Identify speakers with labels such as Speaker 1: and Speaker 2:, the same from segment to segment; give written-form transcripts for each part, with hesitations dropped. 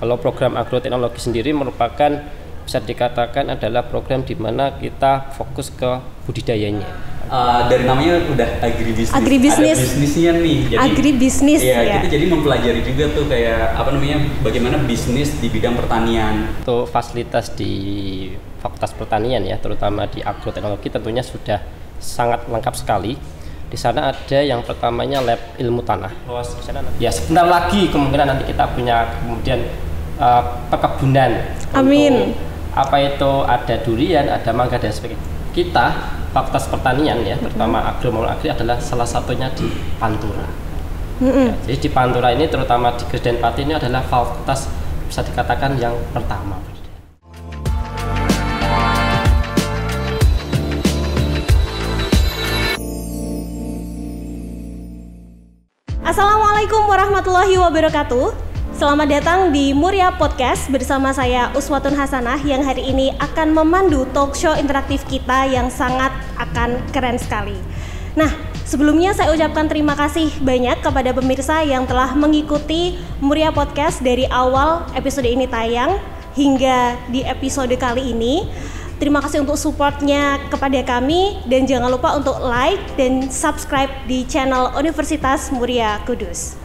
Speaker 1: Kalau program agroteknologi sendiri merupakan bisa dikatakan adalah program di mana kita fokus ke budidayanya.
Speaker 2: Dari namanya udah agribisnis.
Speaker 3: Agribisnis.
Speaker 2: Ada bisnisnya nih. Jadi,
Speaker 3: agribisnis.
Speaker 2: Iya,
Speaker 3: ya.
Speaker 2: kita jadi mempelajari juga tuh kayak bagaimana bisnis di bidang pertanian.
Speaker 1: Untuk fasilitas di Fakultas Pertanian ya, terutama di agroteknologi tentunya sudah sangat lengkap sekali. Di sana ada yang pertamanya lab ilmu tanah. Di sana ya sebentar lagi kemungkinan nanti kita punya kemudian perkebunan.
Speaker 3: Amin.
Speaker 1: Apa itu ada durian, ada mangga dan sebagainya. Kita Fakultas Pertanian ya, terutama agro maupun agri adalah salah satunya di Pantura. Ya, jadi di Pantura ini terutama di Gresden Pati ini adalah fakultas bisa dikatakan yang pertama.
Speaker 3: Assalamualaikum warahmatullahi wabarakatuh. Selamat datang di Muria Podcast bersama saya Uswatun Hasanah yang hari ini akan memandu talk show interaktif kita yang sangat akan keren sekali. Nah, sebelumnya saya ucapkan terima kasih banyak kepada pemirsa yang telah mengikuti Muria Podcast dari awal episode ini tayang hingga di episode kali ini. Terima kasih untuk supportnya kepada kami dan jangan lupa untuk like dan subscribe di channel Universitas Muria Kudus.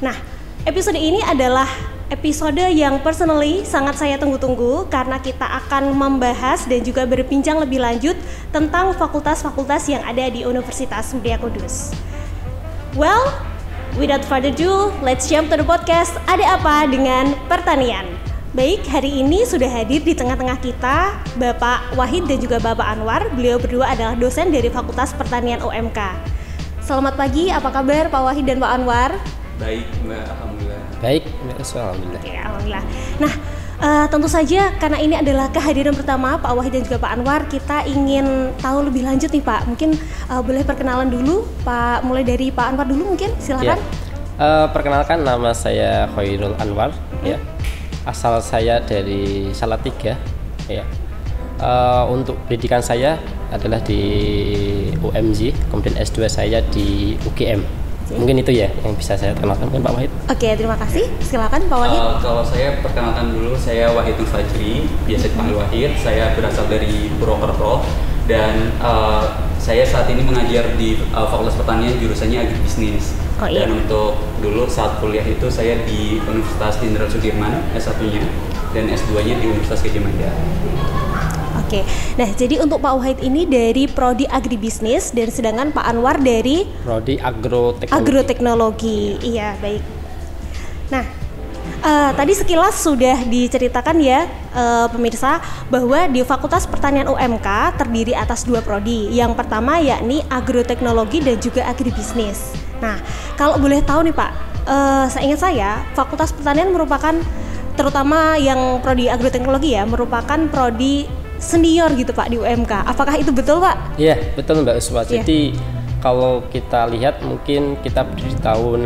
Speaker 3: Nah, episode ini adalah episode yang personally sangat saya tunggu-tunggu karena kita akan membahas dan juga berbincang lebih lanjut tentang fakultas-fakultas yang ada di Universitas Muria Kudus. Well, without further ado, let's jump to the podcast. Ada apa dengan pertanian? Baik, hari ini sudah hadir di tengah-tengah kita Bapak Wahid dan juga Bapak Anwar. Beliau berdua adalah dosen dari Fakultas Pertanian UMK. Selamat pagi, apa kabar Pak Wahid dan Pak Anwar?
Speaker 2: Baik, Mbak, alhamdulillah.
Speaker 1: Baik, alhamdulillah.
Speaker 3: Ya, alhamdulillah. Nah, tentu saja karena ini adalah kehadiran pertama Pak Wahid dan juga Pak Anwar, kita ingin tahu lebih lanjut nih Pak. Mungkin boleh perkenalan dulu Pak, mulai dari Pak Anwar dulu mungkin, silakan.
Speaker 1: Ya. Perkenalkan, nama saya Khairul Anwar. Ya. Asal saya dari Salatiga, ya. Untuk pendidikan saya adalah di UMJ, kemudian S2 saya di UGM. Mungkin itu ya yang bisa saya kenalkan, Pak Wahid.
Speaker 3: Oke, terima kasih. Silakan Pak Wahid.
Speaker 2: Kalau saya perkenalkan dulu, saya Wahid Fajri, biasa dipanggil Wahid. Saya berasal dari Purwokerto dan saya saat ini mengajar di Fakultas Pertanian jurusannya agribisnis.
Speaker 3: Oh, iya.
Speaker 2: Dan untuk dulu saat kuliah itu saya di Universitas Jenderal Sudirman S1-nya dan S2-nya di Universitas Gadjah Mada.
Speaker 3: Oke, nah jadi untuk Pak Wahid ini dari Prodi Agribisnis dan sedangkan Pak Anwar dari
Speaker 1: Prodi Agroteknologi.
Speaker 3: Agroteknologi. Iya, baik. Nah, tadi sekilas sudah diceritakan ya pemirsa bahwa di Fakultas Pertanian UMK terdiri atas dua prodi. Yang pertama yakni Agroteknologi dan juga Agribisnis. Nah, kalau boleh tahu nih Pak, seingat saya Fakultas Pertanian merupakan terutama yang prodi Agroteknologi ya merupakan prodi senior gitu Pak di UMK. Apakah itu betul Pak?
Speaker 1: Iya, betul Mbak Uswa. Jadi kalau kita lihat mungkin kita berdiri tahun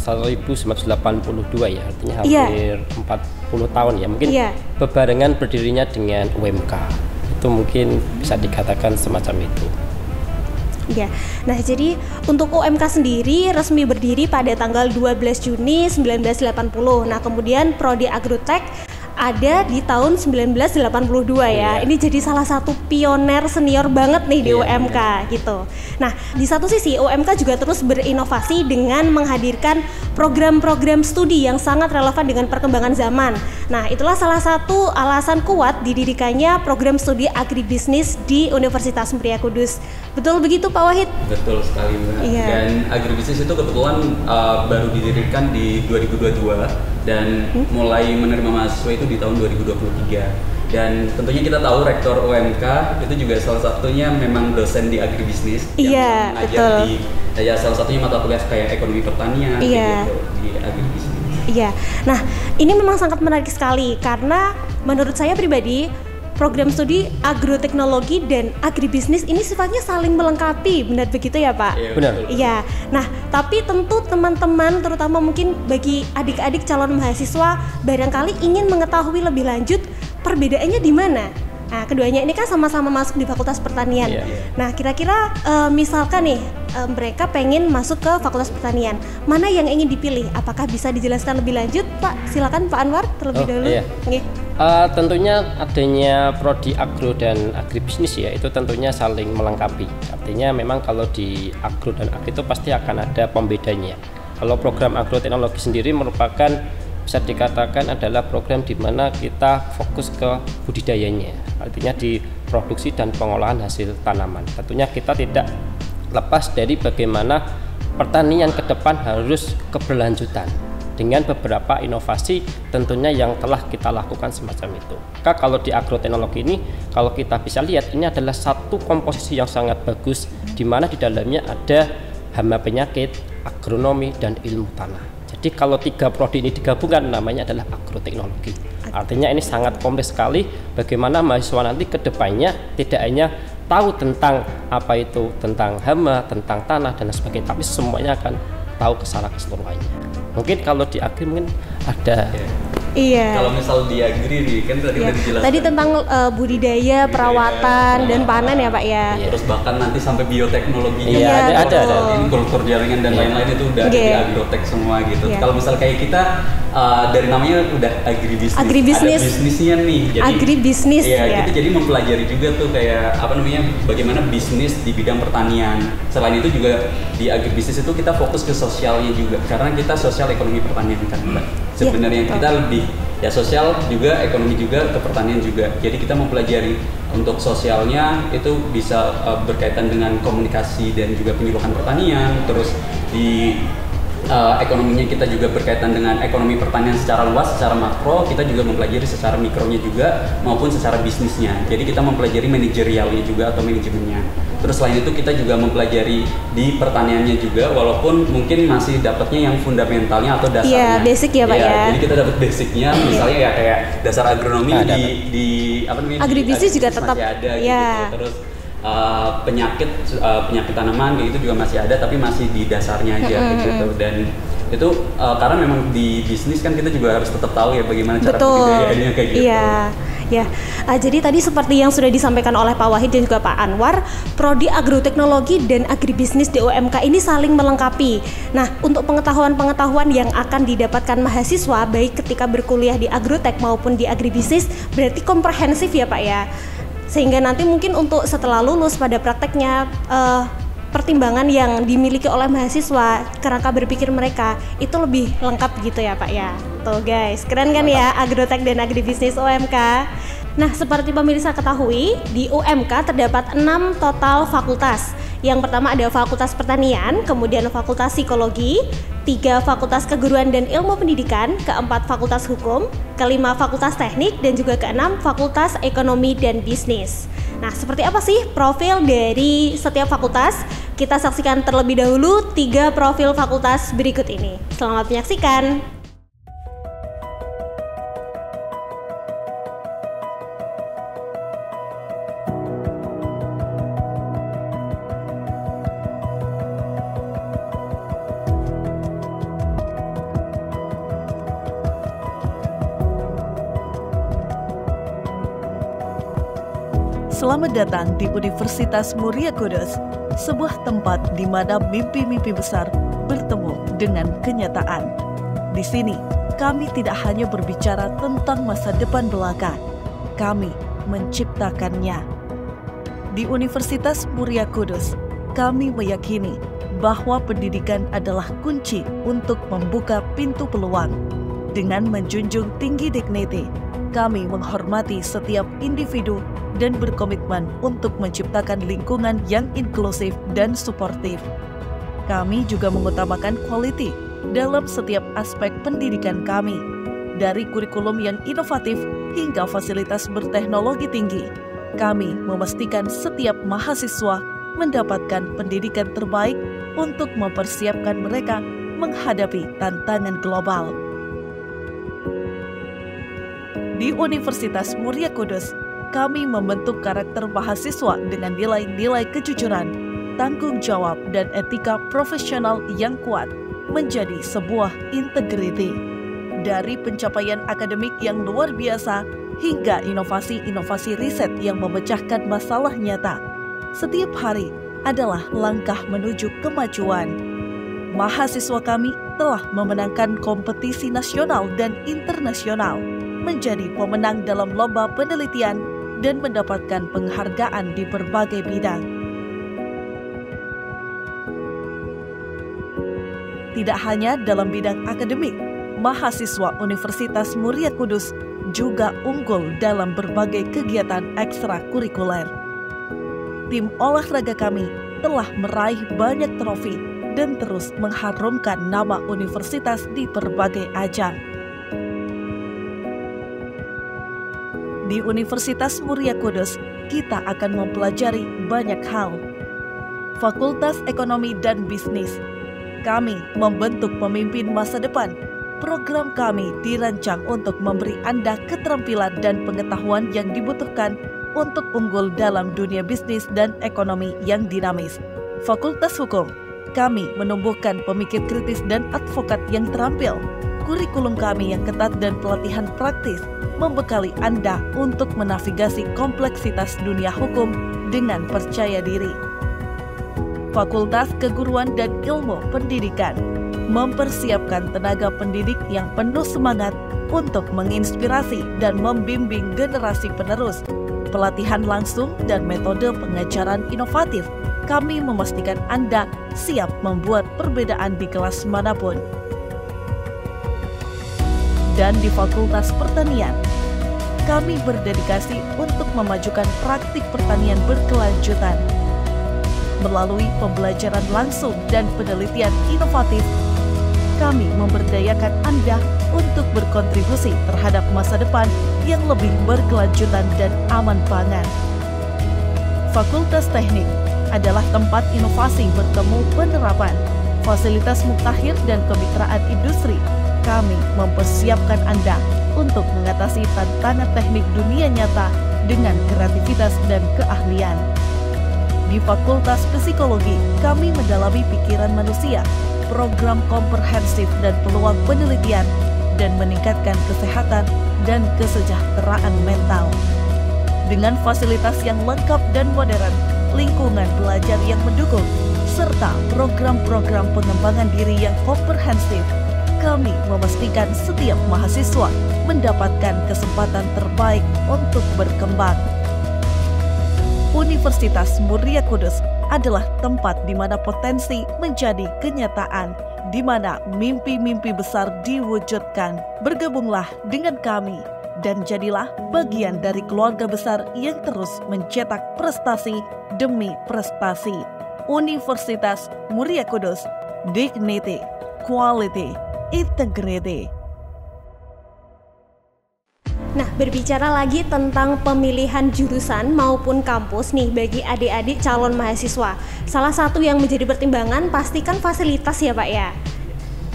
Speaker 1: 1982 ya, artinya hampir 40 tahun ya. Mungkin bebarengan berdirinya dengan UMK. Itu mungkin bisa dikatakan semacam itu.
Speaker 3: Ya, nah jadi untuk UMK sendiri resmi berdiri pada tanggal 12 Juni 1980. Nah kemudian Prodi Agrotek ada di tahun 1982 ya. Ini jadi salah satu pioner senior banget nih di UMK gitu. Nah, di satu sisi UMK juga terus berinovasi dengan menghadirkan program-program studi yang sangat relevan dengan perkembangan zaman. Nah, itulah salah satu alasan kuat didirikannya program studi agribisnis di Universitas Muria Kudus. Betul begitu Pak Wahid?
Speaker 2: Betul sekali Mbak. Dan agribisnis itu kebetulan baru didirikan di 2022 dan mulai menerima mahasiswa itu di tahun 2023. Dan tentunya kita tahu rektor UMK itu juga salah satunya memang dosen di agribisnis yang mengajar di salah satunya mata kuliah kayak ekonomi pertanian gitu, di agribisnis.
Speaker 3: Iya. Nah, ini memang sangat menarik sekali karena menurut saya pribadi program studi agroteknologi dan agribisnis ini sifatnya saling melengkapi, benar begitu ya Pak?
Speaker 1: Iya, benar.
Speaker 3: Iya. Nah, tapi tentu teman-teman, terutama mungkin bagi adik-adik calon mahasiswa, barangkali ingin mengetahui lebih lanjut perbedaannya di mana. Nah, keduanya ini kan sama-sama masuk di Fakultas Pertanian. Nah, kira-kira misalkan nih mereka pengen masuk ke Fakultas Pertanian, mana yang ingin dipilih? Apakah bisa dijelaskan lebih lanjut, Pak? Silakan Pak Anwar terlebih dahulu.
Speaker 1: Tentunya adanya prodi agro dan agribisnis ya, itu tentunya saling melengkapi. Artinya memang kalau di agro dan agri itu pasti akan ada pembedanya. Kalau program agroteknologi sendiri merupakan bisa dikatakan adalah program di mana kita fokus ke budidayanya, artinya di produksi dan pengolahan hasil tanaman. Tentunya kita tidak lepas dari bagaimana pertanian ke depan harus keberlanjutan dengan beberapa inovasi tentunya yang telah kita lakukan semacam itu. Maka kalau di agroteknologi ini, kalau kita bisa lihat, ini adalah satu komposisi yang sangat bagus di mana di dalamnya ada hama penyakit, agronomi, dan ilmu tanah. Jadi kalau 3 prodi ini digabungkan namanya adalah agroteknologi. Artinya ini sangat kompleks sekali bagaimana mahasiswa nanti ke depannya tidak hanya tahu tentang apa itu, tentang hama, tentang tanah dan sebagainya, tapi semuanya akan tahu secara keseluruhannya. Mungkin kalau di agri mungkin ada.
Speaker 3: Iya.
Speaker 2: Kalau misal di agri kan tadi udah dijelaskan.
Speaker 3: Tadi tentang budidaya, perawatan dan panen ya Pak ya.
Speaker 2: Terus bahkan nanti sampai bioteknologi.
Speaker 1: Iya, ada.
Speaker 2: Ini kultur jaringan dan lain-lain itu udah ada di agrotek semua gitu. Kalau misal kayak kita dari namanya udah agribisnis. Ada bisnisnya nih. Jadi
Speaker 3: agribisnis.
Speaker 2: Iya, kita jadi mempelajari juga tuh kayak bagaimana bisnis di bidang pertanian. Selain itu juga di agribisnis itu kita fokus ke sosialnya juga karena kita sosial ekonomi pertanian kan Mbak. Sebenarnya kita lebih sosial juga, ekonomi juga, ke pertanian juga. Jadi kita mempelajari untuk sosialnya itu bisa berkaitan dengan komunikasi dan juga penyuluhan pertanian. Terus di ekonominya kita juga berkaitan dengan ekonomi pertanian secara luas, secara makro. Kita juga mempelajari secara mikronya juga maupun secara bisnisnya. Jadi kita mempelajari manajerialnya juga atau manajemennya. Terus selain itu kita juga mempelajari di pertaniannya juga, walaupun mungkin masih dapatnya yang fundamentalnya atau dasarnya.
Speaker 3: Iya, basic ya Pak ya.
Speaker 2: Jadi kita dapat basicnya, misalnya ya kayak dasar agronomi di
Speaker 3: agribisnis juga tetap
Speaker 2: masih ada gitu. Terus penyakit tanaman itu juga masih ada, tapi masih di dasarnya aja gitu. Dan itu karena memang di bisnis kan kita juga harus tetap tahu ya bagaimana cara budidayanya kayak gitu.
Speaker 3: Ya, jadi tadi seperti yang sudah disampaikan oleh Pak Wahid dan juga Pak Anwar, prodi agroteknologi dan agribisnis di UMK ini saling melengkapi. Nah, untuk pengetahuan-pengetahuan yang akan didapatkan mahasiswa baik ketika berkuliah di agrotek maupun di agribisnis berarti komprehensif ya Pak ya. Sehingga nanti mungkin untuk setelah lulus pada prakteknya pertimbangan yang dimiliki oleh mahasiswa kerangka berpikir mereka itu lebih lengkap gitu ya Pak ya. Tuh guys, keren kan ya agrotek dan agribisnis UMK. Nah, seperti pemirsa ketahui, di UMK terdapat 6 total fakultas. Yang pertama ada Fakultas Pertanian, kemudian Fakultas Psikologi, 3 Fakultas Keguruan dan Ilmu Pendidikan, keempat Fakultas Hukum, kelima Fakultas Teknik, dan juga keenam Fakultas Ekonomi dan Bisnis. Nah, seperti apa sih profil dari setiap fakultas? Kita saksikan terlebih dahulu 3 profil fakultas berikut ini. Selamat menyaksikan.
Speaker 4: Selamat datang di Universitas Muria Kudus, sebuah tempat di mana mimpi-mimpi besar bertemu dengan kenyataan. Di sini, kami tidak hanya berbicara tentang masa depan belaka, kami menciptakannya. Di Universitas Muria Kudus, kami meyakini bahwa pendidikan adalah kunci untuk membuka pintu peluang. Dengan menjunjung tinggi dignity, kami menghormati setiap individu dan berkomitmen untuk menciptakan lingkungan yang inklusif dan suportif. Kami juga mengutamakan quality dalam setiap aspek pendidikan kami, dari kurikulum yang inovatif hingga fasilitas berteknologi tinggi. Kami memastikan setiap mahasiswa mendapatkan pendidikan terbaik untuk mempersiapkan mereka menghadapi tantangan global. Di Universitas Muria Kudus, kami membentuk karakter mahasiswa dengan nilai-nilai kejujuran, tanggung jawab, dan etika profesional yang kuat menjadi sebuah integriti. Dari pencapaian akademik yang luar biasa hingga inovasi-inovasi riset yang memecahkan masalah nyata, setiap hari adalah langkah menuju kemajuan. Mahasiswa kami telah memenangkan kompetisi nasional dan internasional, menjadi pemenang dalam lomba penelitian, dan mendapatkan penghargaan di berbagai bidang. Tidak hanya dalam bidang akademik, mahasiswa Universitas Muria Kudus juga unggul dalam berbagai kegiatan ekstrakurikuler. Tim olahraga kami telah meraih banyak trofi dan terus mengharumkan nama universitas di berbagai ajang. Di Universitas Muria Kudus, kita akan mempelajari banyak hal. Fakultas Ekonomi dan Bisnis, kami membentuk pemimpin masa depan. Program kami dirancang untuk memberi Anda keterampilan dan pengetahuan yang dibutuhkan untuk unggul dalam dunia bisnis dan ekonomi yang dinamis. Fakultas Hukum, kami menumbuhkan pemikir kritis dan advokat yang terampil. Kurikulum kami yang ketat dan pelatihan praktis membekali Anda untuk menavigasi kompleksitas dunia hukum dengan percaya diri. Fakultas Keguruan dan Ilmu Pendidikan mempersiapkan tenaga pendidik yang penuh semangat untuk menginspirasi dan membimbing generasi penerus. Pelatihan langsung dan metode pengajaran inovatif, kami memastikan Anda siap membuat perbedaan di kelas manapun. Dan di Fakultas Pertanian, kami berdedikasi untuk memajukan praktik pertanian berkelanjutan. Melalui pembelajaran langsung dan penelitian inovatif, kami memberdayakan Anda untuk berkontribusi terhadap masa depan yang lebih berkelanjutan dan aman pangan. Fakultas Teknik adalah tempat inovasi bertemu penerapan. Fasilitas mutakhir dan kemitraan industri, kami mempersiapkan Anda untuk mengatasi tantangan teknik dunia nyata dengan kreativitas dan keahlian. Di Fakultas Psikologi, kami mendalami pikiran manusia, program komprehensif dan peluang penelitian, dan meningkatkan kesehatan dan kesejahteraan mental. Dengan fasilitas yang lengkap dan modern, lingkungan belajar yang mendukung, serta program-program pengembangan diri yang komprehensif, kami memastikan setiap mahasiswa mendapatkan kesempatan terbaik untuk berkembang. Universitas Muria Kudus adalah tempat di mana potensi menjadi kenyataan, di mana mimpi-mimpi besar diwujudkan. Bergabunglah dengan kami dan jadilah bagian dari keluarga besar yang terus mencetak prestasi demi prestasi. Universitas Muria Kudus, Dignity, Quality, Integrity.
Speaker 3: Nah, berbicara lagi tentang pemilihan jurusan maupun kampus nih bagi adik-adik calon mahasiswa. Salah satu yang menjadi pertimbangan pastikan fasilitas ya Pak ya.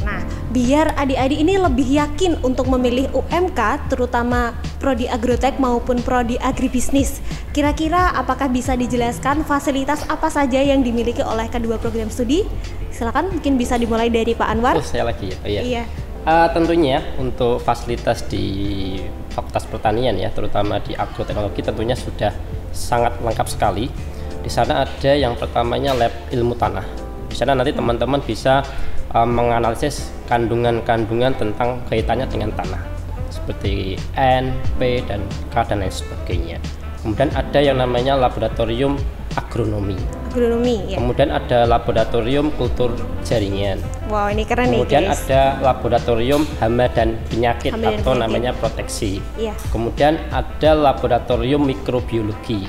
Speaker 3: Nah, biar adik-adik ini lebih yakin untuk memilih UMK, terutama prodi agrotek maupun prodi agribisnis. Kira-kira apakah bisa dijelaskan fasilitas apa saja yang dimiliki oleh kedua program studi? Silakan, mungkin bisa dimulai dari Pak Anwar.
Speaker 1: Saya lagi ya. Oh, iya.
Speaker 3: Iya.
Speaker 1: Tentunya untuk fasilitas di Fakultas Pertanian ya, terutama di agroteknologi tentunya sudah sangat lengkap sekali. Di sana ada yang pertamanya lab ilmu tanah. Di sana nanti teman-teman bisa menganalisis kandungan-kandungan tentang kaitannya dengan tanah, seperti N, P, dan K dan lain sebagainya. Kemudian ada yang namanya laboratorium agronomi.
Speaker 3: Ya.
Speaker 1: Kemudian ada laboratorium kultur jaringan.
Speaker 3: Wow, ini keren nih.
Speaker 1: Kemudian
Speaker 3: guys.
Speaker 1: ada laboratorium hama dan penyakit
Speaker 3: Hama dan
Speaker 1: atau
Speaker 3: penyakit.
Speaker 1: namanya proteksi.
Speaker 3: Iya.
Speaker 1: Kemudian ada laboratorium mikrobiologi.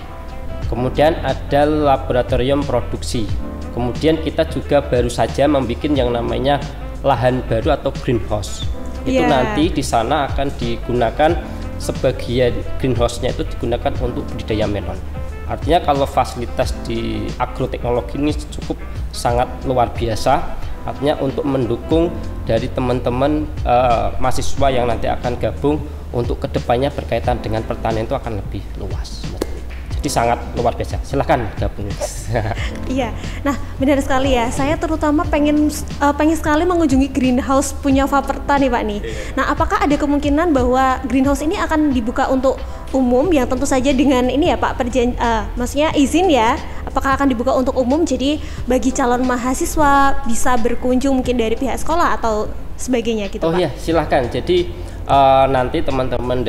Speaker 1: Kemudian ada laboratorium produksi. Kemudian kita juga baru saja membuat yang namanya lahan baru atau greenhouse. Itu
Speaker 3: Iya.
Speaker 1: nanti di sana akan digunakan sebagian greenhouse-nya itu digunakan untuk budidaya melon. Artinya kalau fasilitas di agroteknologi ini cukup sangat luar biasa. Artinya untuk mendukung dari teman-teman mahasiswa yang nanti akan gabung untuk kedepannya berkaitan dengan pertanian itu akan lebih luas. Jadi sangat luar biasa. Silahkan gabung.
Speaker 3: Iya, nah benar sekali ya. Saya terutama pengen sekali mengunjungi greenhouse punya Faperta nih Pak nih. Nah, apakah ada kemungkinan bahwa greenhouse ini akan dibuka untuk umum yang tentu saja dengan ini ya Pak maksudnya izin ya? Apakah akan dibuka untuk umum? Jadi bagi calon mahasiswa bisa berkunjung mungkin dari pihak sekolah atau sebagainya gitu Pak?
Speaker 1: Oh iya, silahkan. Jadi nanti teman-teman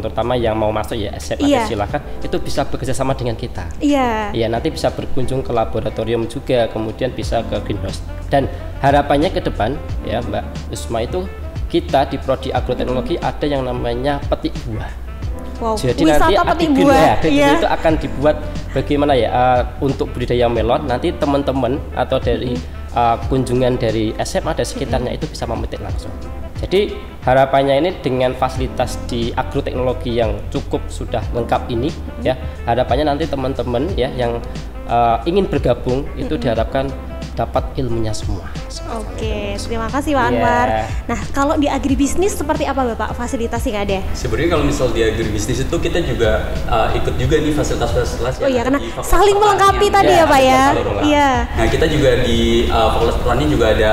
Speaker 1: terutama yang mau masuk ya SMA silakan itu bisa bekerja sama dengan kita.
Speaker 3: Iya.
Speaker 1: Iya, nanti bisa berkunjung ke laboratorium juga, kemudian bisa ke greenhouse. Dan harapannya ke depan ya Mbak Usma itu kita di prodi agroteknologi ada yang namanya petik buah.
Speaker 3: Wow.
Speaker 1: Jadi
Speaker 3: wisata
Speaker 1: nanti
Speaker 3: petik buah
Speaker 1: itu akan dibuat bagaimana ya untuk budidaya melon. Nanti teman-teman atau dari kunjungan dari SMA dan sekitarnya itu bisa memetik langsung. Jadi harapannya ini dengan fasilitas di agroteknologi yang cukup sudah lengkap ini ya, harapannya nanti teman-teman ya yang ingin bergabung itu diharapkan dapat ilmunya semua.
Speaker 3: Oke, terima kasih Pak Anwar. Nah, kalau di agribisnis seperti apa Bapak fasilitas yang ada?
Speaker 2: Sebenarnya kalau misal di agribisnis itu kita juga ikut juga nih fasilitas-fasilitas.
Speaker 3: Oh iya, karena saling melengkapi tadi ya Pak ya. Iya.
Speaker 2: Nah, kita juga di Fakultas Pertanian juga ada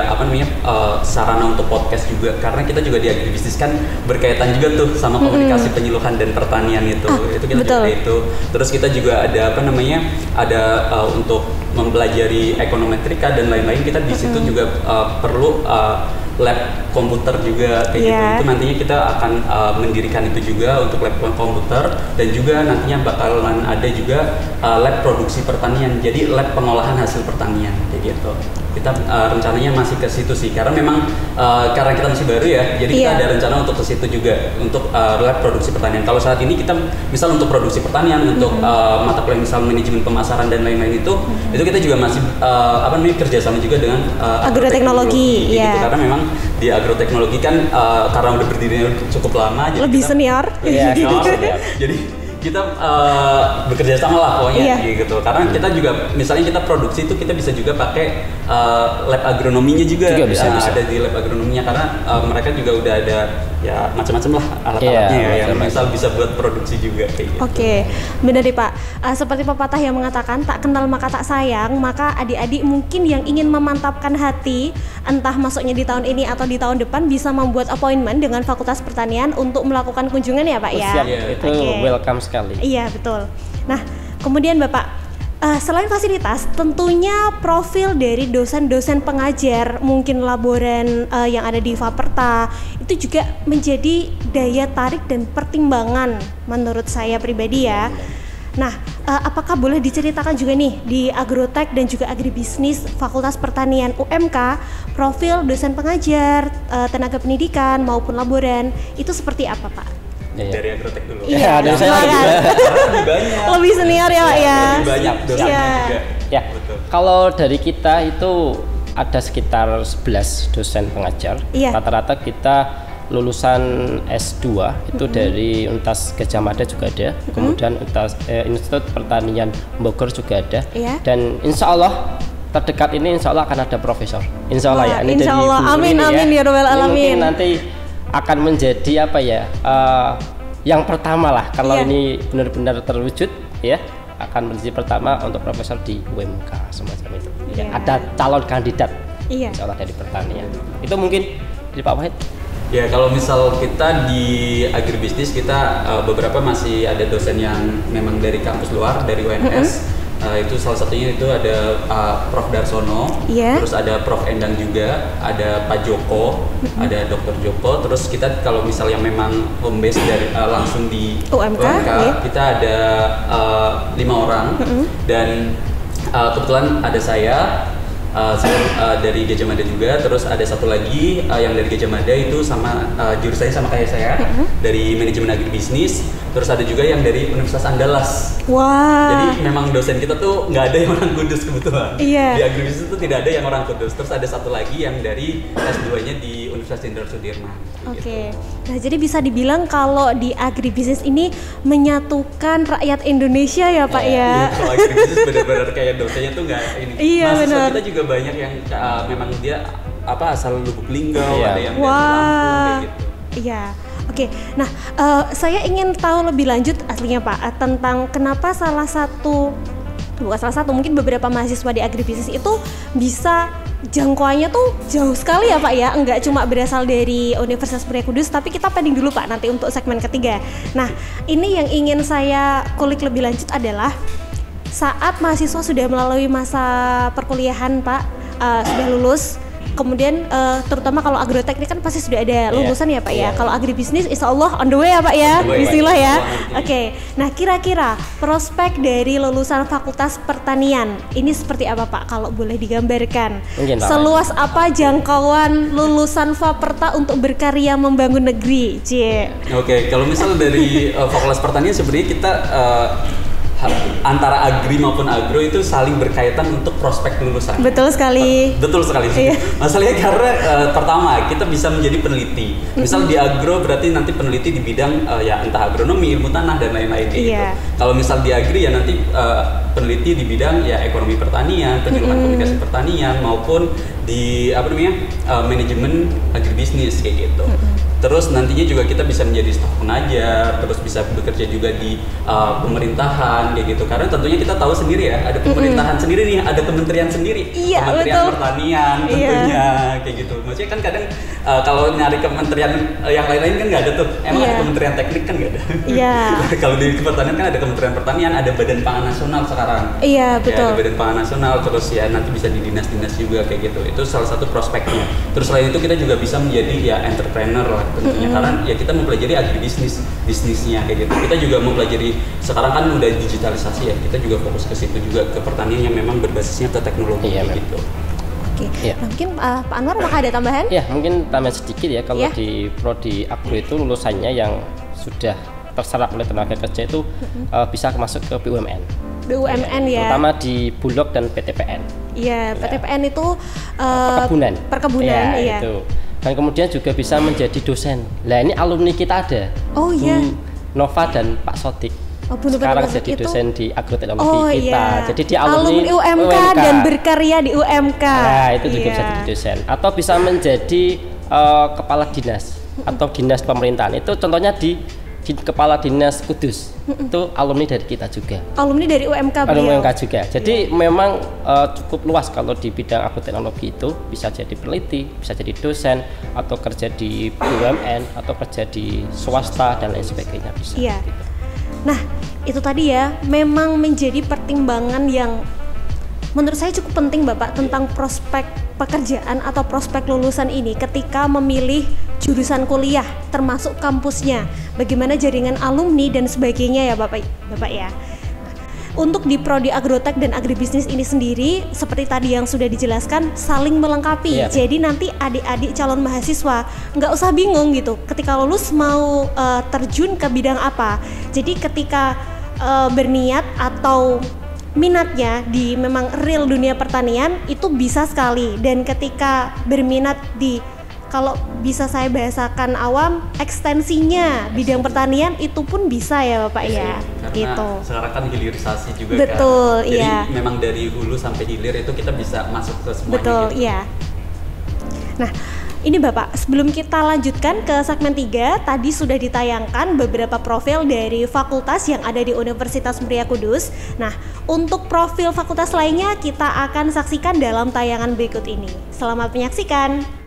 Speaker 2: sarana untuk podcast juga, karena kita juga di agribisnis kan berkaitan juga tuh sama komunikasi penyuluhan dan pertanian itu. Itu kita juga itu. Terus kita juga ada ada untuk mempelajari ekonometrika dan lain-lain. Kita di situ juga perlu lab komputer juga kayak gitu. Itu nantinya kita akan mendirikan itu juga untuk lab komputer, dan juga nantinya bakalan ada juga lab produksi pertanian. Jadi lab pengolahan hasil pertanian kayak gitu. Kita rencananya masih ke situ sih, karena memang karena kita masih baru ya, jadi kita ada rencana untuk ke situ juga untuk lab produksi pertanian. Kalau saat ini kita misal untuk produksi pertanian, untuk mata kuliah misal manajemen pemasaran dan lain-lain itu kita juga masih kerjasama juga dengan
Speaker 3: agroteknologi
Speaker 2: gitu. Karena memang di agroteknologi kan karena udah berdiri cukup lama, jadi
Speaker 3: lebih senior.
Speaker 2: Iya, jadi kita bekerja sama lah pokoknya gitu. Karena kita juga misalnya kita produksi itu kita bisa juga pakai lab agronominya juga
Speaker 1: bisa.
Speaker 2: Ada di lab agronominya, karena mereka juga udah ada ya macam-macam lah alat-alatnya yang misal bisa buat produksi juga kayak gitu.
Speaker 3: Oke, benar nih Pak. Seperti pepatah yang mengatakan tak kenal maka tak sayang, maka adik-adik mungkin yang ingin memantapkan hati entah masuknya di tahun ini atau di tahun depan bisa membuat appointment dengan Fakultas Pertanian untuk melakukan kunjungan ya Pak ya.
Speaker 1: Siap, itu welcome sekali.
Speaker 3: Iya betul. Nah kemudian Bapak, selain fasilitas, tentunya profil dari dosen-dosen pengajar, mungkin laboran yang ada di Faperta itu juga menjadi daya tarik dan pertimbangan menurut saya pribadi ya. Nah, apakah boleh diceritakan juga nih di Agrotek dan juga Agribisnis Fakultas Pertanian UMK, profil dosen pengajar, tenaga pendidikan maupun laboran itu seperti apa Pak?
Speaker 2: Dari Agrotek dulu.
Speaker 3: Iya,
Speaker 1: dari saya juga.
Speaker 2: Lebih banyak.
Speaker 3: Lebih senior ya Pak ya.
Speaker 2: Lebih banyak dosennya juga.
Speaker 1: Ya, betul. Kalau dari kita itu ada sekitar 11 dosen pengajar. Rata-rata kita lulusan S2 itu dari Universitas Gadjah Mada juga ada, kemudian Institut Pertanian Bogor juga ada, dan insya Allah terdekat ini insya Allah akan ada profesor. Insya Allah ya. Ini
Speaker 3: insya Allah. Amin amin ya robbal alamin.
Speaker 1: Mungkin nanti akan menjadi apa ya? Yang pertama lah kalau ini benar-benar terwujud ya, akan menjadi pertama untuk profesor di UMK semacam itu. Ya, ada calon kandidat. Insya Allah dari pertanian. Itu mungkin dari Pak Wahid.
Speaker 2: Ya kalau misal kita di agribisnis kita beberapa masih ada dosen yang memang dari kampus luar, dari UNS. Itu salah satunya itu ada Prof Darsono, terus ada Prof Endang juga, ada Pak Joko, ada Dr. Joko. Terus kita kalau misal yang memang home base dari langsung di UMK, kita ada 5 orang dan kebetulan ada saya dari Gadjah Mada juga, terus ada satu lagi yang dari Gadjah Mada itu sama jurusannya sama kayak saya, dari manajemen agribisnis. Terus ada juga yang dari Universitas Andalas. Jadi memang dosen kita tuh nggak ada yang orang Kudus kebetulan. Di agribisnis itu tidak ada yang orang Kudus. Terus ada satu lagi yang dari S2-nya di Universitas Jenderal Sudirman.
Speaker 3: Gitu. Nah jadi bisa dibilang kalau di agribisnis ini menyatukan rakyat Indonesia ya Pak ya.
Speaker 2: Kalau agribisnis benar-benar kayak dosennya tuh nggak ini. Mahasiswa kita juga banyak yang memang dia asal Lubuk Linggau, ada yang dari Lampung kayak gitu.
Speaker 3: Iya. Oke, nah saya ingin tahu lebih lanjut aslinya Pak tentang kenapa mungkin beberapa mahasiswa di agribisnis itu bisa jangkauannya tuh jauh sekali ya Pak ya, enggak cuma berasal dari Universitas Muria Kudus, tapi kita pending dulu Pak nanti untuk segmen ketiga. Nah ini yang ingin saya kulik lebih lanjut adalah saat mahasiswa sudah melalui masa perkuliahan Pak, sudah lulus, kemudian terutama kalau agroteknik kan pasti sudah ada lulusan ya Pak ya. Kalau agribisnis insya Allah on the way ya Pak ya, bismillah ya. Oke, nah kira-kira prospek dari lulusan Fakultas Pertanian ini seperti apa Pak kalau boleh digambarkan? Seluas apa jangkauan lulusan Faperta untuk berkarya membangun negeri?
Speaker 2: Oke, kalau misal dari Fakultas Pertanian sebenarnya kita antara agri maupun agro itu saling berkaitan untuk prospek lulusan.
Speaker 3: Betul sekali.
Speaker 2: Betul sekali. Iya. Masalahnya karena pertama kita bisa menjadi peneliti. Misal di agro berarti nanti peneliti di bidang ya entah agronomi, ilmu tanah dan lain-lain gitu. Kalau misal di agri ya nanti peneliti di bidang ya ekonomi pertanian, penjualan komunikasi pertanian maupun di manajemen agribisnis kayak gitu. Terus nantinya juga kita bisa menjadi staf pengajar, terus bisa bekerja juga di pemerintahan kayak gitu. Karena tentunya kita tahu sendiri ya, ada pemerintahan sendiri nih, ada kementerian sendiri, Kementerian Pertanian tentunya kayak gitu. Maksudnya kan kadang kalau nyari kementerian yang lain-lain kan nggak ada tuh. Emang ada kementerian teknik kan nggak ada. Kalau di pertanian kan ada kementerian pertanian, ada Badan Pangan Nasional sekarang.
Speaker 3: Iya betul.
Speaker 2: Ya, ada Badan Pangan Nasional, terus ya nanti bisa di dinas-dinas juga kayak gitu. Itu salah satu prospeknya. Terus selain itu kita juga bisa menjadi ya entrepreneur lah tentunya, karena ya kita mempelajari bisnisnya kayak gitu. Kita juga mempelajari sekarang kan udah digitalisasi ya, kita juga fokus ke situ juga, ke pertanian yang memang berbasisnya ke teknologi gitu.
Speaker 3: Oke. Nah, mungkin Pak Anwar apakah ada tambahan?
Speaker 1: Ya mungkin tambahan sedikit ya, kalau di prodi agro itu lulusannya yang sudah terserap oleh tenaga kerja itu bisa masuk ke BUMN.
Speaker 3: BUMN ya.
Speaker 1: Terutama di Bulog dan PTPN.
Speaker 3: Iya, PTPN itu
Speaker 1: perkebunan.
Speaker 3: Iya.
Speaker 1: Itu. Dan kemudian juga bisa menjadi dosen. Nah ini alumni kita ada.
Speaker 3: Oh iya.
Speaker 1: Nova dan Pak Sodik. Sekarang jadi dosen di agroteknologi kita. Jadi dia
Speaker 3: alumni UMK dan berkarya di UMK.
Speaker 1: Nah itu juga bisa jadi dosen. Atau bisa menjadi kepala dinas atau dinas pemerintahan. Itu contohnya di Kepala Dinas Kudus. Itu alumni dari kita juga.
Speaker 3: Alumni dari UMK
Speaker 1: beliau. UMK juga. Jadi memang cukup luas kalau di bidang agroteknologi itu, bisa jadi peneliti, bisa jadi dosen, atau kerja di BUMN, atau kerja di swasta dan lain sebagainya bisa.
Speaker 3: Iya. Gitu. Nah, itu tadi ya memang menjadi pertimbangan yang menurut saya cukup penting Bapak tentang prospek pekerjaan atau prospek lulusan ini ketika memilih jurusan kuliah termasuk kampusnya, bagaimana jaringan alumni dan sebagainya ya Bapak ya. Untuk di prodi agrotek dan agribisnis ini sendiri seperti tadi yang sudah dijelaskan saling melengkapi. Jadi nanti adik-adik calon mahasiswa nggak usah bingung gitu ketika lulus mau terjun ke bidang apa. Jadi ketika berniat atau minatnya di memang real dunia pertanian itu bisa sekali, dan ketika berminat di, kalau bisa saya bahasakan awam, ekstensinya bidang pertanian itu pun bisa ya Bapak ya.
Speaker 2: Karena
Speaker 3: gitu.
Speaker 2: Sekarang kan hilirisasi juga.
Speaker 3: Betul,
Speaker 2: kan. Jadi memang dari hulu sampai hilir itu kita bisa masuk ke semuanya.
Speaker 3: Betul,
Speaker 2: gitu.
Speaker 3: iya. Nah, ini Bapak, sebelum kita lanjutkan ke segmen 3, tadi sudah ditayangkan beberapa profil dari fakultas yang ada di Universitas Muria Kudus. Nah, untuk profil fakultas lainnya kita akan saksikan dalam tayangan berikut ini. Selamat menyaksikan.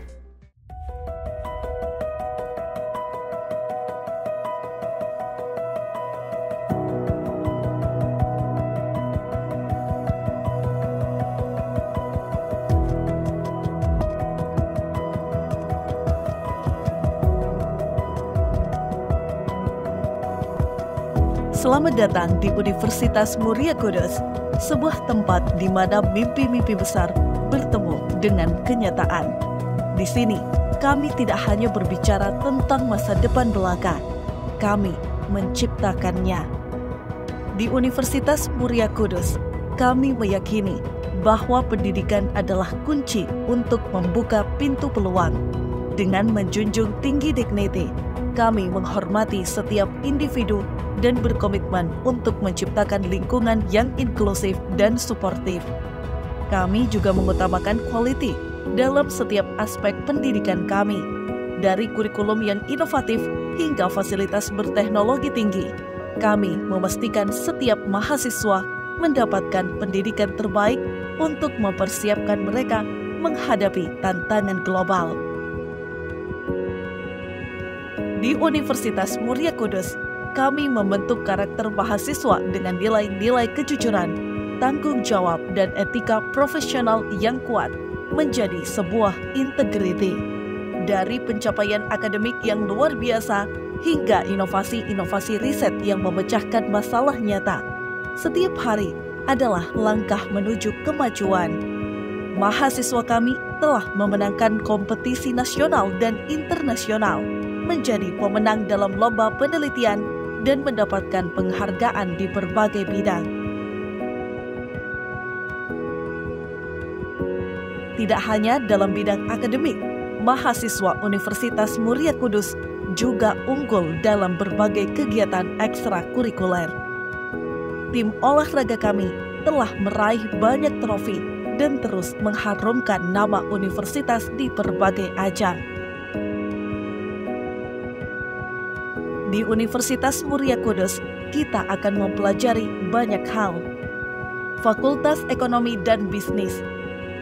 Speaker 4: Selamat datang di Universitas Muria Kudus, sebuah tempat di mana mimpi-mimpi besar bertemu dengan kenyataan. Di sini, kami tidak hanya berbicara tentang masa depan belaka, kami menciptakannya. Di Universitas Muria Kudus, kami meyakini bahwa pendidikan adalah kunci untuk membuka pintu peluang. Dengan menjunjung tinggi dignity, kami menghormati setiap individu dan berkomitmen untuk menciptakan lingkungan yang inklusif dan suportif. Kami juga mengutamakan quality dalam setiap aspek pendidikan kami, Dari kurikulum yang inovatif hingga fasilitas berteknologi tinggi, kami memastikan setiap mahasiswa mendapatkan pendidikan terbaik untuk mempersiapkan mereka menghadapi tantangan global. Di Universitas Muria Kudus, kami membentuk karakter mahasiswa dengan nilai-nilai kejujuran, tanggung jawab, dan etika profesional yang kuat menjadi sebuah integriti. Dari pencapaian akademik yang luar biasa hingga inovasi-inovasi riset yang memecahkan masalah nyata, setiap hari adalah langkah menuju kemajuan. Mahasiswa kami telah memenangkan kompetisi nasional dan internasional, menjadi pemenang dalam lomba penelitian, dan mendapatkan penghargaan di berbagai bidang. Tidak hanya dalam bidang akademik, mahasiswa Universitas Muria Kudus juga unggul dalam berbagai kegiatan ekstrakurikuler. Tim olahraga kami telah meraih banyak trofi dan terus mengharumkan nama universitas di berbagai ajang. Di Universitas Muria Kudus, kita akan mempelajari banyak hal. Fakultas Ekonomi dan Bisnis,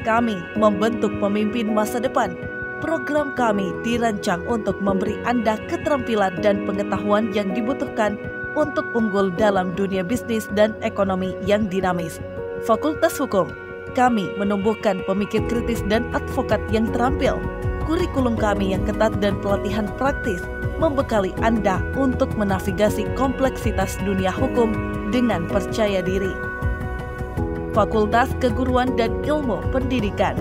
Speaker 4: kami membentuk pemimpin masa depan. Program kami dirancang untuk memberi Anda keterampilan dan pengetahuan yang dibutuhkan untuk unggul dalam dunia bisnis dan ekonomi yang dinamis. Fakultas Hukum, kami menumbuhkan pemikir kritis dan advokat yang terampil. Kurikulum kami yang ketat dan pelatihan praktis membekali Anda untuk menavigasi kompleksitas dunia hukum dengan percaya diri. Fakultas Keguruan dan Ilmu Pendidikan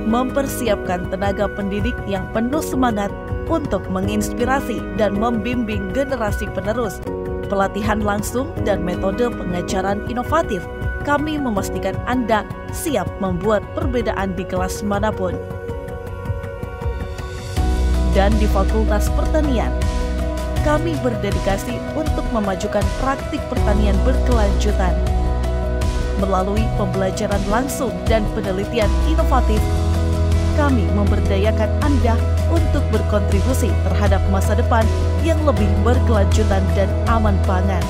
Speaker 4: mempersiapkan tenaga pendidik yang penuh semangat untuk menginspirasi dan membimbing generasi penerus. Pelatihan langsung dan metode pengajaran inovatif, kami memastikan Anda siap membuat perbedaan di kelas manapun. Dan di Fakultas Pertanian, kami berdedikasi untuk memajukan praktik pertanian berkelanjutan. Melalui pembelajaran langsung dan penelitian inovatif, kami memberdayakan Anda untuk berkontribusi terhadap masa depan yang lebih berkelanjutan dan aman pangan.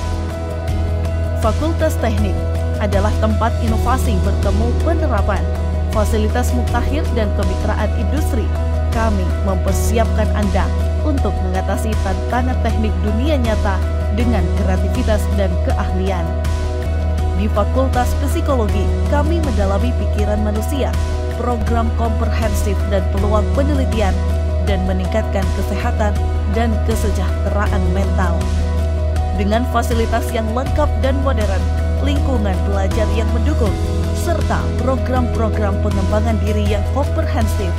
Speaker 4: Fakultas Teknik adalah tempat inovasi bertemu penerapan, fasilitas mutakhir dan kemitraan industri. Kami mempersiapkan Anda untuk mengatasi tantangan teknik dunia nyata dengan kreativitas dan keahlian. Di Fakultas Psikologi, kami mendalami pikiran manusia, program komprehensif dan peluang penelitian, dan meningkatkan kesehatan dan kesejahteraan mental. Dengan fasilitas yang lengkap dan modern, lingkungan belajar yang mendukung, serta program-program pengembangan diri yang komprehensif,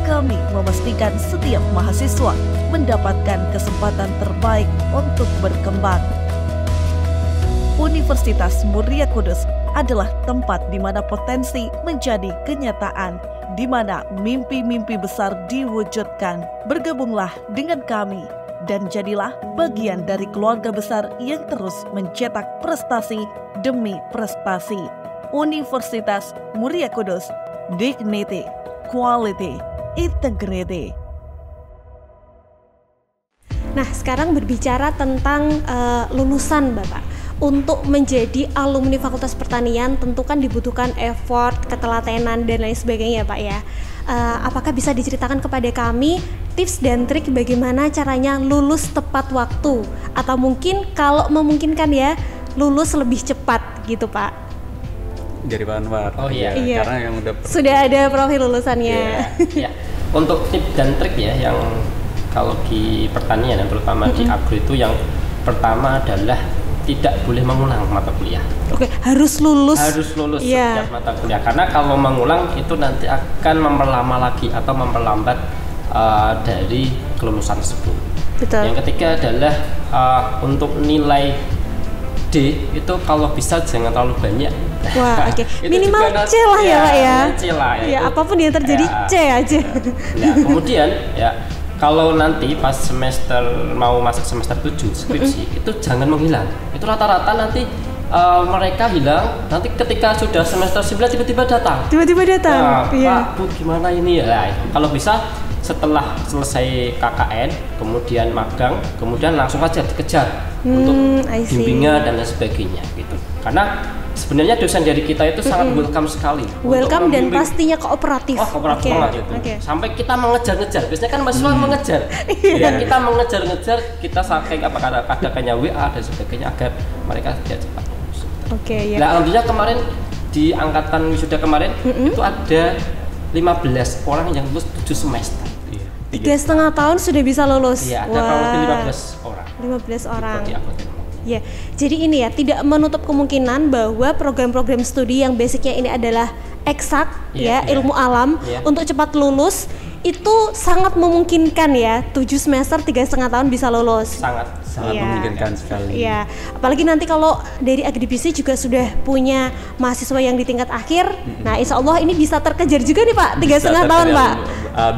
Speaker 4: kami memastikan setiap mahasiswa mendapatkan kesempatan terbaik untuk berkembang. Universitas Muria Kudus adalah tempat di mana potensi menjadi kenyataan, di mana mimpi-mimpi besar diwujudkan. Bergabunglah dengan kami dan jadilah bagian dari keluarga besar yang terus mencetak prestasi demi prestasi. Universitas Muria Kudus, Dignity, Quality, Integrity.
Speaker 3: Nah, sekarang berbicara tentang lulusan Bapak. Untuk menjadi alumni Fakultas Pertanian tentu kan dibutuhkan effort, ketelatenan, dan lain sebagainya Pak ya. Apakah bisa diceritakan kepada kami tips dan trik bagaimana caranya lulus tepat waktu? Atau mungkin kalau memungkinkan ya, lulus lebih cepat gitu Pak?
Speaker 2: Dari Pak Anwar.
Speaker 1: Oh iya.
Speaker 2: Karena yang
Speaker 3: sudah ada profil lulusannya.
Speaker 1: Iya. Untuk tips dan trik ya, yang kalau di pertanian dan terutama di agro itu yang pertama adalah tidak boleh mengulang mata kuliah.
Speaker 3: Oke, harus lulus.
Speaker 1: Setiap mata kuliah. Karena kalau mengulang itu nanti akan memperlama lagi atau memperlambat dari kelulusan tersebut.
Speaker 3: Betul.
Speaker 1: Yang ketiga adalah untuk nilai D itu kalau bisa jangan terlalu banyak.
Speaker 3: Wah, oke. Minimal C lah ya Pak ya.
Speaker 1: C lah.
Speaker 3: Ya, apapun yang terjadi C aja.
Speaker 1: Nah, kemudian ya kalau nanti pas mau masuk semester 7 skripsi itu jangan menghilang. Itu rata-rata nanti mereka hilang nanti ketika sudah semester 9 tiba-tiba datang.
Speaker 3: Nah,
Speaker 1: Pak, Bu, gimana ini ya? Nah, kalau bisa setelah selesai KKN, kemudian magang, kemudian langsung aja dikejar untuk bimbingan dan lain sebagainya gitu. Karena sebenarnya dosen dari kita itu sangat welcome sekali.
Speaker 3: Welcome dan pastinya kooperatif.
Speaker 1: Oh, kooperatif banget gitu. Sampai kita mengejar-ngejar. Biasanya kan mahasiswa mengejar. Dan kita mengejar-ngejar, kita sampai katakannya WA dan sebagainya agar mereka cepat lulus.
Speaker 3: Ya.
Speaker 1: Nah, alhamdulillah kemarin di angkatan wisuda kemarin itu ada 15 orang yang lulus 7 semester.
Speaker 3: 3,5 tahun sudah bisa lulus.
Speaker 1: Iya, ada kurang lebih 15 orang.
Speaker 3: 15 orang.
Speaker 1: Ya,
Speaker 3: jadi ini ya tidak menutup kemungkinan bahwa program-program studi yang basicnya ini adalah eksak ilmu alam untuk cepat lulus itu sangat memungkinkan ya. 7 semester 3,5 tahun bisa lulus.
Speaker 2: Sangat memungkinkan sekali.
Speaker 3: Iya, apalagi nanti kalau dari agribisnis juga sudah punya mahasiswa yang di tingkat akhir. Nah, insya Allah ini bisa terkejar juga nih Pak, 3,5 tahun Pak.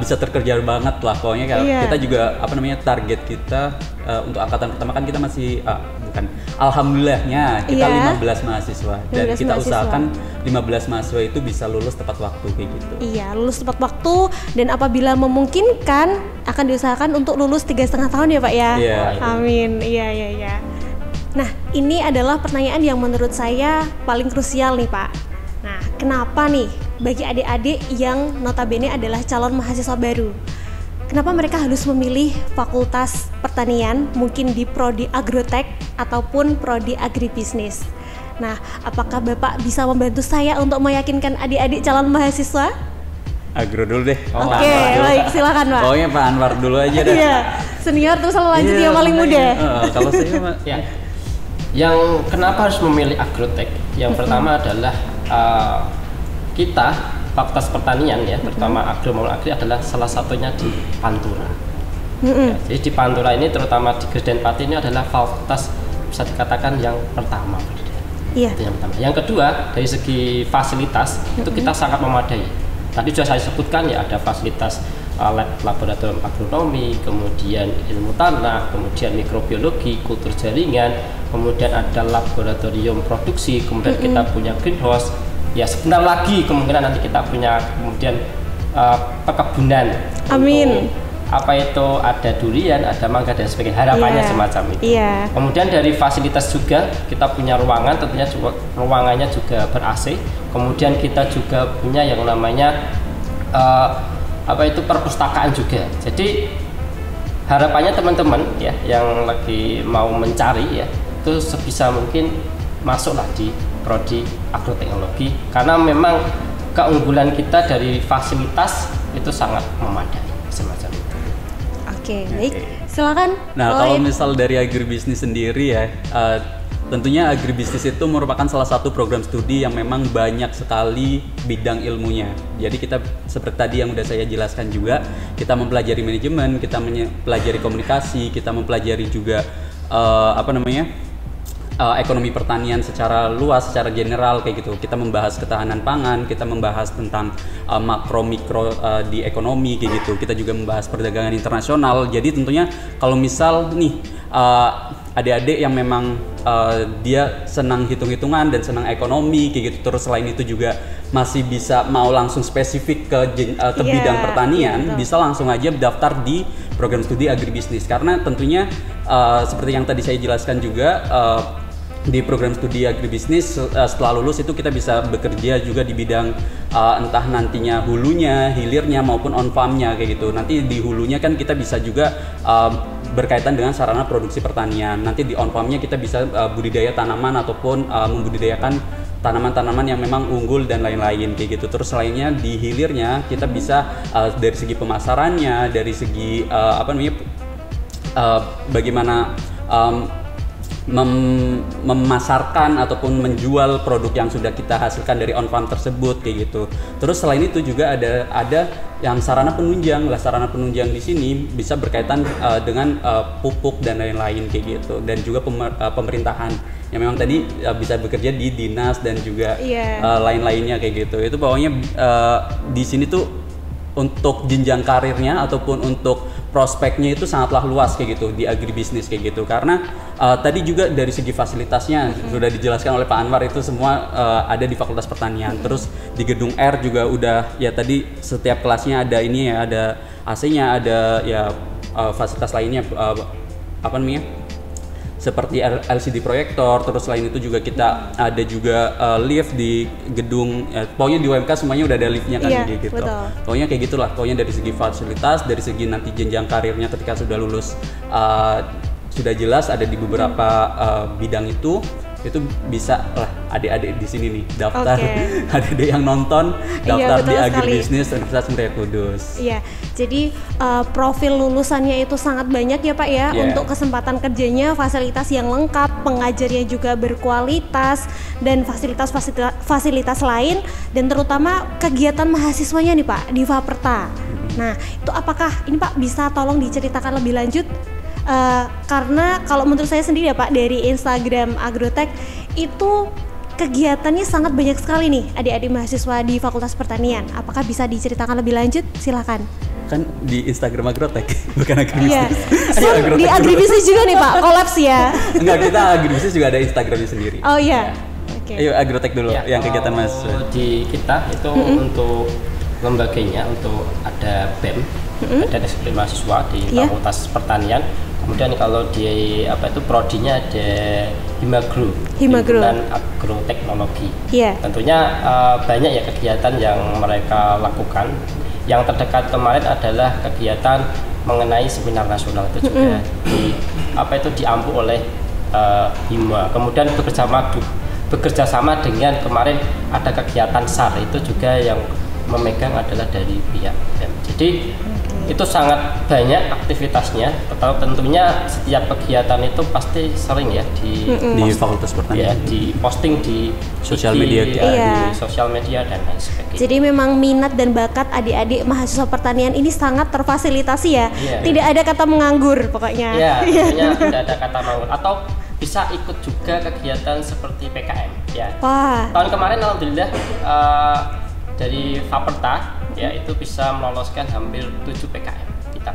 Speaker 2: Bisa terkejar banget lah pokoknya. Kita juga target kita untuk angkatan pertama kan kita masih alhamdulillahnya kita 15 mahasiswa dan kita usahakan 15 mahasiswa itu bisa lulus tepat waktu kayak gitu.
Speaker 3: Iya, lulus tepat waktu dan apabila memungkinkan akan diusahakan untuk lulus 3,5 tahun ya Pak ya. Amin. Iya. Nah, ini adalah pertanyaan yang menurut saya paling krusial nih Pak. Nah, kenapa nih bagi adik-adik yang notabene adalah calon mahasiswa baru, kenapa mereka harus memilih fakultas pertanian, mungkin di prodi agrotek ataupun prodi agribisnis? Nah, apakah Bapak bisa membantu saya untuk meyakinkan adik-adik calon mahasiswa?
Speaker 2: Agro dulu deh.
Speaker 3: Oke, baik, silakan Pak.
Speaker 2: Pokoknya Pak Anwar dulu aja deh.
Speaker 3: Iya, senior terus selalu lanjut yang paling muda.
Speaker 2: Kalau saya Pak,
Speaker 1: yang kenapa harus memilih agrotek? Yang pertama adalah kita fakultas pertanian ya, terutama agro maupun agri adalah salah satunya di Pantura. Jadi di Pantura ini terutama di Gresden Pati ini adalah fakultas bisa dikatakan yang pertama. Itu yang pertama. Yang kedua dari segi fasilitas itu kita sangat memadai. Tadi sudah saya sebutkan ya, ada fasilitas laboratorium agronomi, kemudian ilmu tanah, kemudian mikrobiologi, kultur jaringan, kemudian ada laboratorium produksi, kemudian kita punya greenhouse. Ya sebentar lagi kemungkinan nanti kita punya kemudian perkebunan.
Speaker 3: Amin.
Speaker 1: Apa itu ada durian, ada mangga dan sebagainya. Harapannya semacam itu. Kemudian dari fasilitas juga kita punya ruangan, tentunya juga ruangannya juga ber-AC. Kemudian kita juga punya yang namanya perpustakaan juga. Jadi harapannya teman-teman ya yang lagi mau mencari ya itu sebisa mungkin masuklah di prodi agroteknologi karena memang keunggulan kita dari fasilitas itu sangat memadai semacam itu.
Speaker 3: Oke, baik. Silakan.
Speaker 2: Nah, kalau misal dari agribisnis sendiri ya, tentunya agribisnis itu merupakan salah satu program studi yang memang banyak sekali bidang ilmunya. Jadi kita seperti tadi yang udah saya jelaskan juga, kita mempelajari manajemen, kita mempelajari komunikasi, kita mempelajari juga ekonomi pertanian secara luas, secara general kayak gitu. Kita membahas ketahanan pangan, kita membahas tentang makro mikro di ekonomi kayak gitu. Kita juga membahas perdagangan internasional. Jadi tentunya kalau misal nih adik-adik yang memang dia senang hitung-hitungan dan senang ekonomi kayak gitu, terus selain itu juga masih bisa mau langsung spesifik ke bidang pertanian, bisa langsung aja daftar di program studi agribisnis. Karena tentunya seperti yang tadi saya jelaskan juga, di program studi agribisnis setelah lulus itu kita bisa bekerja juga di bidang entah nantinya hulunya, hilirnya maupun on farmnya kayak gitu. Nanti di hulunya kan kita bisa juga berkaitan dengan sarana produksi pertanian. Nanti di on farmnya kita bisa budidaya tanaman ataupun membudidayakan tanaman-tanaman yang memang unggul dan lain-lain kayak gitu. Terus lainnya di hilirnya kita bisa dari segi pemasarannya, dari segi bagaimana memasarkan ataupun menjual produk yang sudah kita hasilkan dari on farm tersebut kayak gitu. Terus selain itu juga ada yang sarana penunjang. Sarana penunjang di sini bisa berkaitan dengan pupuk dan lain-lain kayak gitu, dan juga pemerintahan yang memang tadi bisa bekerja di dinas dan juga lain-lainnya kayak gitu. Itu pokoknya di sini tuh untuk jenjang karirnya ataupun untuk prospeknya itu sangatlah luas kayak gitu di agribisnis kayak gitu, karena tadi juga dari segi fasilitasnya sudah dijelaskan oleh Pak Anwar, itu semua ada di Fakultas Pertanian. Terus di gedung R juga udah ya tadi setiap kelasnya ada ini ya, ada AC-nya, ada ya fasilitas lainnya apa namanya seperti LCD proyektor. Terus selain itu juga kita ada juga lift di gedung, pokoknya di UMK semuanya udah ada liftnya kan, gitu.
Speaker 3: Betul.
Speaker 2: Pokoknya kayak gitulah, pokoknya dari segi fasilitas, dari segi nanti jenjang karirnya ketika sudah lulus sudah jelas ada di beberapa bidang itu bisa lah adik-adik di sini nih daftar. Adik-adik yang nonton daftar di agribisnis Universitas Muria Kudus.
Speaker 3: Iya, jadi profil lulusannya itu sangat banyak ya Pak ya, untuk kesempatan kerjanya, fasilitas yang lengkap, pengajarnya juga berkualitas, dan fasilitas lain, dan terutama kegiatan mahasiswanya nih Pak di Faperta. Nah, itu apakah ini Pak bisa tolong diceritakan lebih lanjut? Karena kalau menurut saya sendiri ya Pak, dari Instagram Agrotech itu kegiatannya sangat banyak sekali nih adik-adik mahasiswa di Fakultas Pertanian. Apakah bisa diceritakan lebih lanjut? Silakan.
Speaker 2: Kan di Instagram Agrotech, bukan agribisnis.
Speaker 3: Iya. Di agribisnis juga nih Pak, kolaps ya.
Speaker 2: Enggak, kita agribisnis juga ada Instagramnya sendiri.
Speaker 3: Oh iya.
Speaker 2: Ayo Agrotech dulu ya, yang kegiatan mahasiswa.
Speaker 1: Di kita itu untuk lembaganya, untuk ada BEM, ada disiplin mahasiswa di Fakultas Pertanian. Kemudian kalau di prodinya ada Himagro, Himpunan Agroteknologi. Tentunya banyak ya kegiatan yang mereka lakukan. Yang terdekat kemarin adalah kegiatan mengenai seminar nasional, itu juga diampu oleh Hima. Kemudian bekerja sama dengan kemarin ada kegiatan SAR, itu juga yang memegang adalah dari pihak BEM. Jadi itu sangat banyak aktivitasnya. Tentunya setiap kegiatan itu pasti sering ya di
Speaker 2: Fakultas Pertanian,
Speaker 1: di posting di
Speaker 2: sosial media,
Speaker 1: di sosial media dan lain sebagainya.
Speaker 3: Jadi memang minat dan bakat adik-adik mahasiswa pertanian ini sangat terfasilitasi ya. Tidak ada kata menganggur pokoknya.
Speaker 1: Tentunya tidak ada kata menganggur. Atau bisa ikut juga kegiatan seperti PKM ya. Tahun kemarin alhamdulillah dari Faperta ya itu bisa meloloskan hampir 7 PKM kita.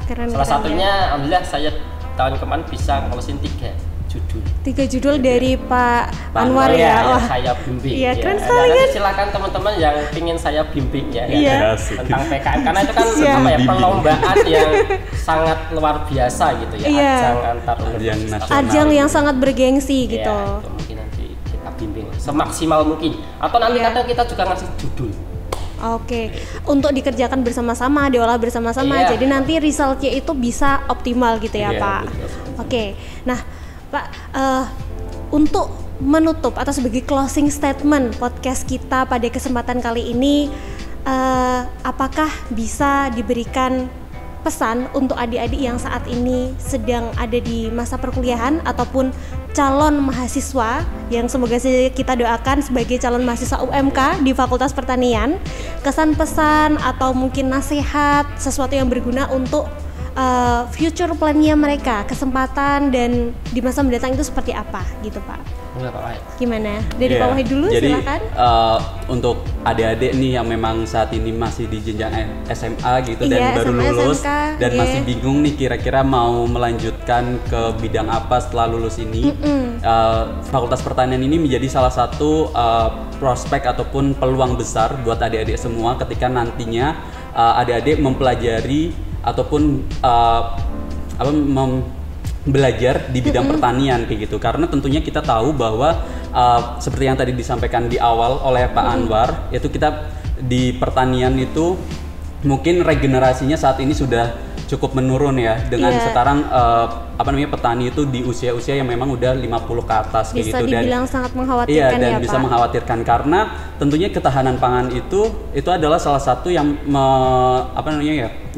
Speaker 3: Keren.
Speaker 1: Salah satunya alhamdulillah saya tahun kemarin bisa melolosin 3 judul.
Speaker 3: 3 judul dari Pak Anwar ya.
Speaker 1: Yang saya bimbing.
Speaker 3: Iya, keren sekali kan.
Speaker 1: Silakan teman-teman yang ingin saya bimbing ya, tentang PKM, karena itu kan perlombaan yang sangat luar biasa gitu ya. Ajang antar universitas.
Speaker 3: Ajang yang sangat bergengsi gitu.
Speaker 1: Itu mungkin nanti kita bimbing semaksimal mungkin. Atau nanti kadang kita juga ngasih judul.
Speaker 3: Untuk dikerjakan bersama-sama, diolah bersama-sama. Jadi nanti resultnya itu bisa optimal gitu ya Pak. Nah Pak, untuk menutup atau sebagai closing statement podcast kita pada kesempatan kali ini, apakah bisa diberikan pesan untuk adik-adik yang saat ini sedang ada di masa perkuliahan ataupun calon mahasiswa yang semoga kita doakan sebagai calon mahasiswa UMK di Fakultas Pertanian, kesan pesan atau mungkin nasihat, sesuatu yang berguna untuk future plan-nya mereka, kesempatan dan di masa mendatang itu seperti apa gitu Pak? Gimana? Dari Pak Wahid dulu,
Speaker 2: jadi,
Speaker 3: silakan.
Speaker 2: Untuk adik-adik nih yang memang saat ini masih di jenjang SMA gitu dan baru lulus SMK, dan masih bingung nih kira-kira mau melanjutkan ke bidang apa setelah lulus ini, Fakultas Pertanian ini menjadi salah satu prospek ataupun peluang besar buat adik-adik semua ketika nantinya adik-adik mempelajari ataupun belajar di bidang pertanian kayak gitu, karena tentunya kita tahu bahwa seperti yang tadi disampaikan di awal oleh Pak Anwar, itu kita di pertanian itu mungkin regenerasinya saat ini sudah cukup menurun ya, dengan sekarang petani itu di usia-usia yang memang udah 50 ke atas kayak
Speaker 3: bisa
Speaker 2: gitu,
Speaker 3: dibilang sangat mengkhawatirkan
Speaker 2: dan bisa mengkhawatirkan karena tentunya ketahanan pangan itu adalah salah satu yang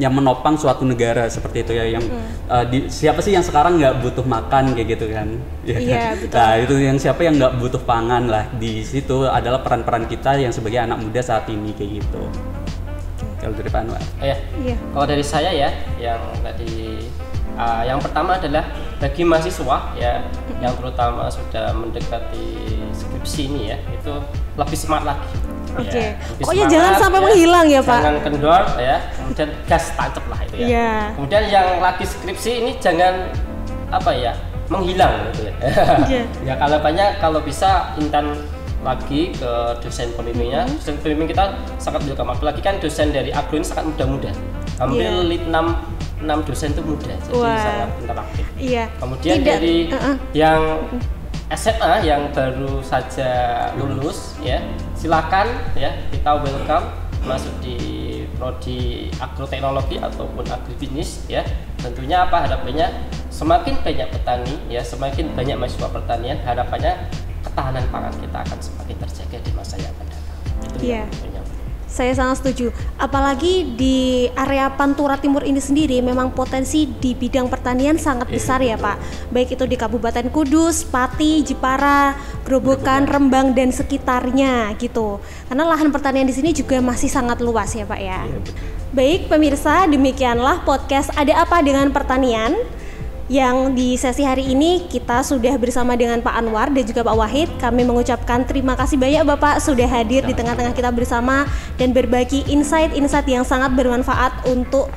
Speaker 2: yang menopang suatu negara seperti itu ya, yang siapa sih yang sekarang nggak butuh makan kayak gitu kan,
Speaker 3: betul.
Speaker 2: Nah itu yang siapa yang nggak butuh pangan lah, di situ adalah peran-peran kita yang sebagai anak muda saat ini kayak gitu. Kalau dari Pak Anwar?
Speaker 1: Kalau dari saya ya, yang tadi yang pertama adalah bagi mahasiswa ya, yang terutama sudah mendekati skripsi ini ya, itu lebih semangat lagi.
Speaker 3: Oke.
Speaker 1: Ya,
Speaker 3: Pokoknya jangan sampai menghilang ya Pak.
Speaker 1: Jangan kendor ya, kemudian gas tancap lah itu ya.
Speaker 3: Iya.
Speaker 1: Kemudian yang lagi skripsi ini jangan apa ya, menghilang gitu ya.
Speaker 3: Iya.
Speaker 1: Ya kalau bisa intan lagi ke dosen pembimbingnya. Dosen pembimbing kita sangat welcome. Apalagi kan dosen dari agro ini sangat muda-muda. Hampir lead 6 dosen itu muda, jadi sangat interaktif.
Speaker 3: Iya.
Speaker 1: Kemudian dari yang SMA yang baru saja lulus ya, silakan ya, kita welcome masuk di prodi agroteknologi ataupun agribisnis ya. Tentunya apa harapannya, semakin banyak petani ya, semakin banyak mahasiswa pertanian, harapannya ketahanan pangan kita akan semakin terjaga di masa yang akan datang. Itu yang tentunya.
Speaker 3: Saya sangat setuju. Apalagi di area Pantura Timur ini sendiri memang potensi di bidang pertanian sangat besar ya Pak. Baik itu di Kabupaten Kudus, Pati, Jepara, Grobogan, Rembang dan sekitarnya gitu. Karena lahan pertanian di sini juga masih sangat luas ya Pak ya. Baik pemirsa, demikianlah podcast Ada Apa Dengan Pertanian. Yang di sesi hari ini kita sudah bersama dengan Pak Anwar dan juga Pak Wahid. Kami mengucapkan terima kasih banyak Bapak sudah hadir di tengah-tengah kita bersama dan berbagi insight-insight yang sangat bermanfaat untuk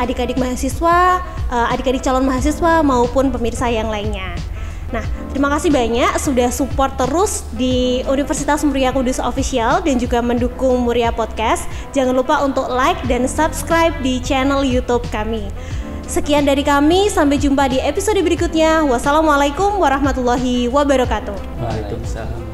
Speaker 3: adik-adik mahasiswa, adik-adik calon mahasiswa maupun pemirsa yang lainnya. Nah, terima kasih banyak sudah support terus di Universitas Muria Kudus Official dan juga mendukung Muria Podcast. Jangan lupa untuk like dan subscribe di channel YouTube kami. Sekian dari kami, sampai jumpa di episode berikutnya. Wassalamualaikum warahmatullahi wabarakatuh.
Speaker 2: Waalaikumsalam.